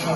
No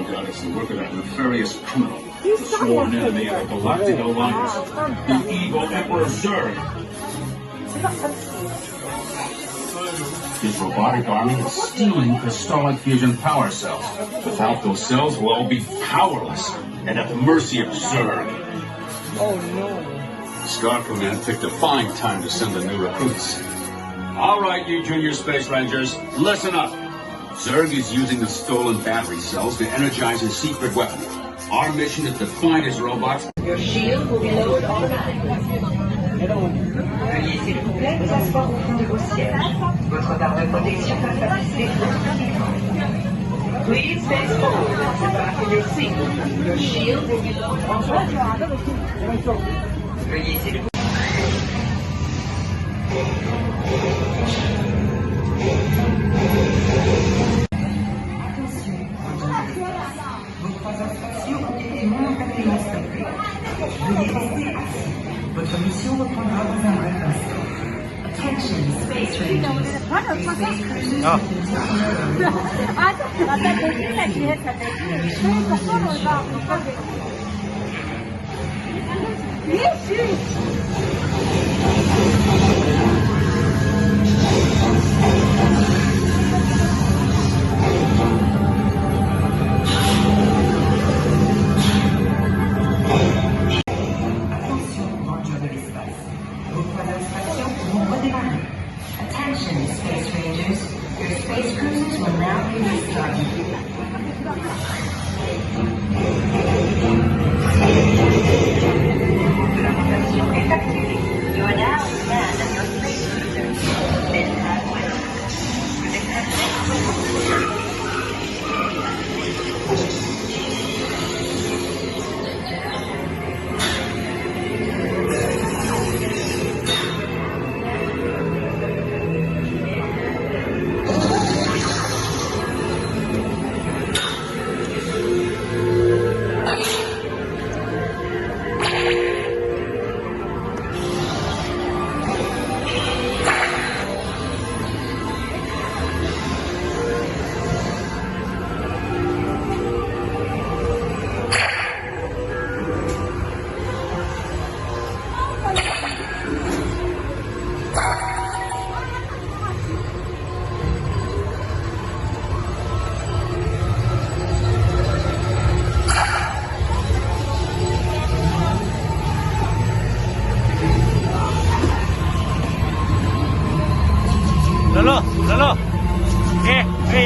doubt it's the work of that nefarious criminal, the sworn enemy of the Galactic Alliance, the evil Emperor Zurg. His robotic army is stealing crystallic fusion power cells. Without those cells, we'll all be powerless and at the mercy of Zurg. Oh no. Star Command picked a fine time to send the new recruits. All right, you Junior Space Rangers, listen up. Zurg is using the stolen battery cells to energize his secret weapon. Our mission is to find his robots. Your shield will be lowered automatically. Veuillez s'il vous plaît vous asseoir au fond de vos sièges. Votre barre de protection va faciliter votre survie. Please face forward and sit back in your seat. Your shield will be lowered automatically. Veuillez s'il vous plaît. Votre mission reprendra dans un bref instant. Attention, Space Rangers. Space cruisers Attention, Space Rangers. Your space cruisers will now be restarted. You are now in command of your space cruisers. Then have with. Lolo. Hey.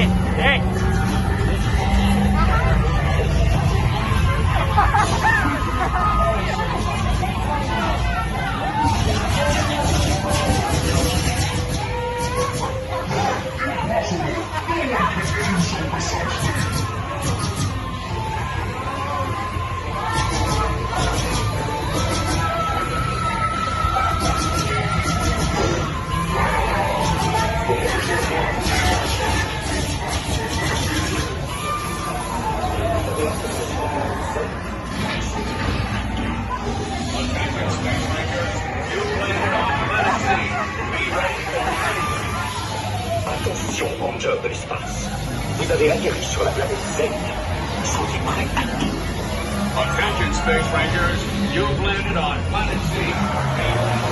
Attention, rangers de l'espace. Vous avez atterri sur la planète Z. Soyez prêts à tout. Attention, Space Rangers. You've landed on Planet Z.